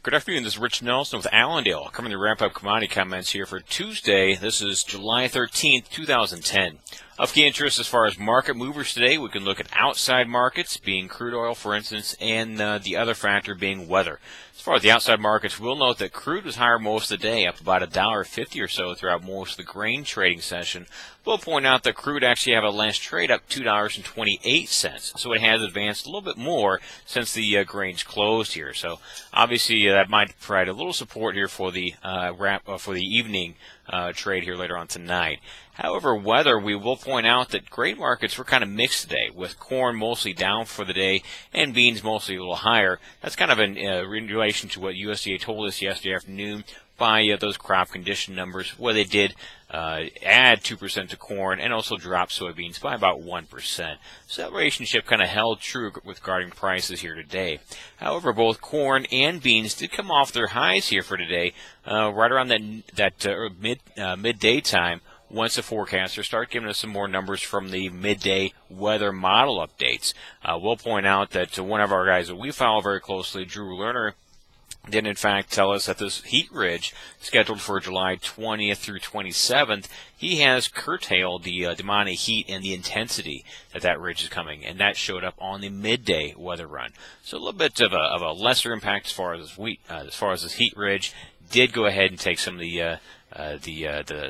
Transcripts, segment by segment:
Good afternoon. This is Rich Nelson with Allendale. Coming to wrap up commodity comments here for Tuesday. This is July 13th, 2010. Of key interest as far as market movers today, we can look at outside markets, being crude oil, for instance, and the other factor being weather. As far as the outside markets, we'll note that crude was higher most of the day, up about $1.50 or so throughout most of the grain trading session. We'll point out that crude actually have a last trade up $2.28, so it has advanced a little bit more since the grains closed here. So obviously that might provide a little support here for the for the evening trade here later on tonight. However, weather, we will point out that grain markets were kind of mixed today, with corn mostly down for the day and beans mostly a little higher. That's kind of in relation to what USDA told us yesterday afternoon by those crop condition numbers, where they did add 2% to corn and also drop soybeans by about 1%. So that relationship kind of held true with regarding prices here today. However, both corn and beans did come off their highs here for today, right around that midday time, once the forecasters start giving us some more numbers from the midday weather model updates. We'll point out that one of our guys that we follow very closely, Drew Lerner, did in fact tell us that this heat ridge scheduled for July 20th through 27th, he has curtailed the amount of heat and the intensity that ridge is coming, and that showed up on the midday weather run. So a little bit of a lesser impact as far as this heat ridge did go ahead and take some of the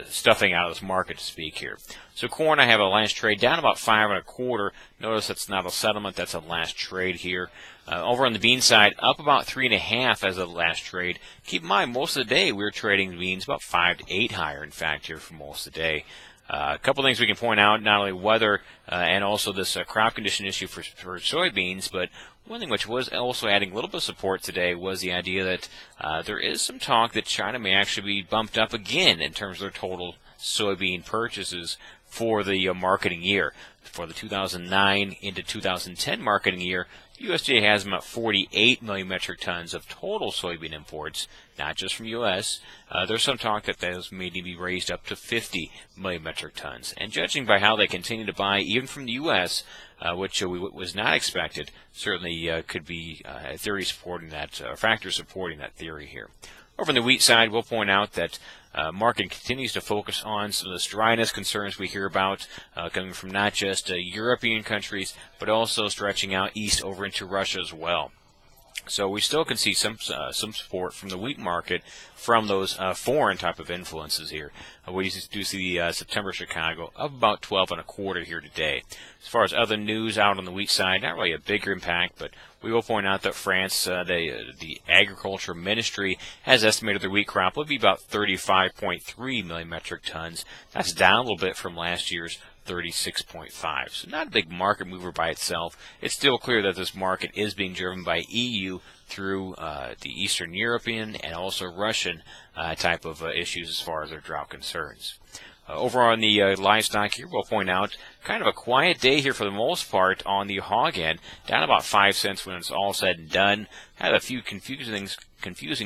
stuffing out of this market, to speak here. So corn, I have a last trade down about 5 1/4. Notice that's not a settlement; that's a last trade here. Over on the bean side, up about 3 1/2 as a last trade. Keep in mind, most of the day we were trading beans about 5 to 8 higher. In fact, here for most of the day. A couple things we can point out: not only weather and also this crop condition issue for soybeans, but one thing which was also adding a little bit of support today was the idea that there is some talk that China may actually be bumped up again in terms of their total soybean purchases for the marketing year. For the 2009 into 2010 marketing year, USDA has about 48 million metric tons of total soybean imports, not just from U.S. There's some talk that those may need to be raised up to 50 million metric tons. And judging by how they continue to buy, even from the U.S., which was not expected, certainly could be a theory supporting that, factor supporting that theory here. Over on the wheat side, we'll point out that market continues to focus on some of this dryness concerns we hear about coming from not just European countries, but also stretching out east over into Russia as well. So we still can see some support from the wheat market from those foreign type of influences here. We do see the September Chicago up about 12 1/4 here today. As far as other news out on the wheat side, not really a bigger impact, but we will point out that France, the Agriculture Ministry, has estimated their wheat crop will be about 35.3 million metric tons. That's down a little bit from last year's 36.5. So not a big market mover by itself. It's still clear that this market is being driven by EU through the Eastern European and also Russian type of issues as far as their drought concerns. Over on the livestock here, we'll point out kind of a quiet day here for the most part on the hog end, down about 5 cents when it's all said and done. Had a few confusing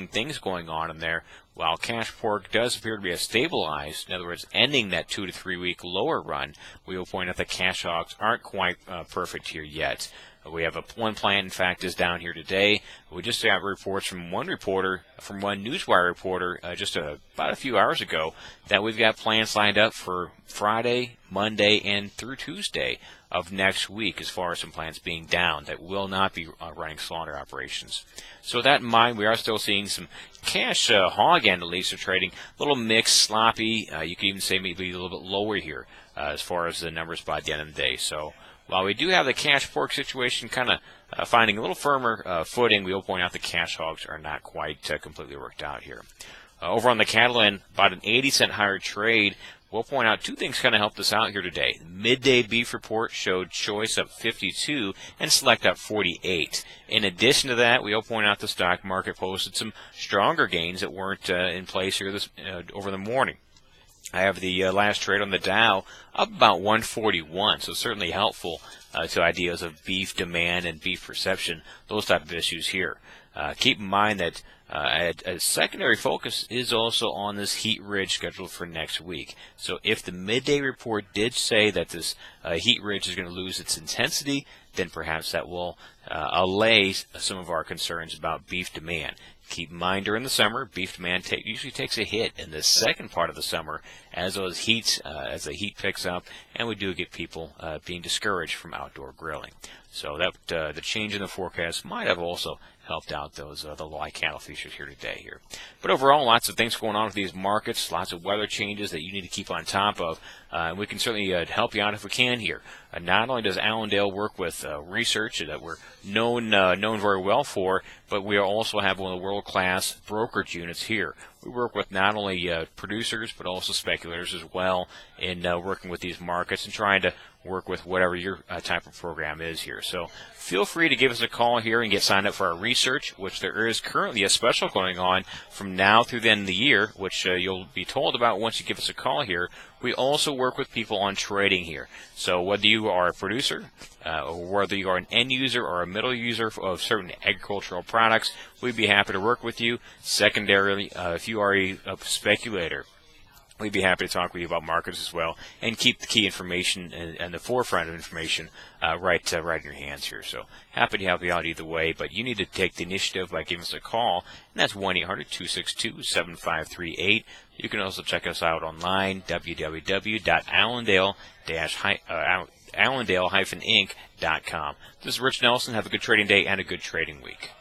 things going on in there. While cash pork does appear to be stabilized, in other words, ending that 2 to 3 week lower run, we will point out that cash hogs aren't quite perfect here yet. We have one plant, in fact, is down here today. We just got reports from one Newswire reporter, just about a few hours ago, that we've got plants lined up for Friday, Monday, and through Tuesday of next week as far as some plants being down that will not be running slaughter operations. So with that in mind, we are still seeing some cash hog end, at least, are trading a little mixed, sloppy. You could even say maybe a little bit lower here as far as the numbers by the end of the day. So while we do have the cash pork situation kind of finding a little firmer footing, we will point out the cash hogs are not quite completely worked out here. Over on the cattle end, about an 80-cent higher trade. We'll point out two things kind of helped us out here today. The midday beef report showed choice up 52 and select up 48. In addition to that, we'll point out the stock market posted some stronger gains that weren't in place here over the morning. I have the last trade on the Dow up about 141, so certainly helpful to ideas of beef demand and beef perception, those type of issues here. Keep in mind that A secondary focus is also on this heat ridge scheduled for next week. So if the midday report did say that this heat ridge is going to lose its intensity, then perhaps that will allay some of our concerns about beef demand. Keep in mind, during the summer, beef demand usually takes a hit in the second part of the summer as the heat picks up, and we do get people being discouraged from outdoor grilling. So that the change in the forecast might have also helped out those the live cattle features here today here. But overall, lots of things going on with these markets, lots of weather changes that you need to keep on top of. And we can certainly help you out if we can here. Not only does Allendale work with research that we're known very well for, but we also have one of the world-class brokerage units here. We work with not only producers but also speculators as well in working with these markets and trying to work with whatever your type of program is here. So feel free to give us a call here and get signed up for our research, which there is currently a special going on from now through the end of the year, which you'll be told about once you give us a call here. We also work with people on trading here. So whether you are a producer or whether you are an end user or a middle user of certain agricultural products, we'd be happy to work with you. Secondarily, if you are a speculator, we'd be happy to talk with you about markets as well and keep the key information and the forefront of information right in your hands here. So happy to help you out either way, but you need to take the initiative by giving us a call, and that's 1-800-262-7538. You can also check us out online, www.allendale-inc.com. This is Rich Nelson. Have a good trading day and a good trading week.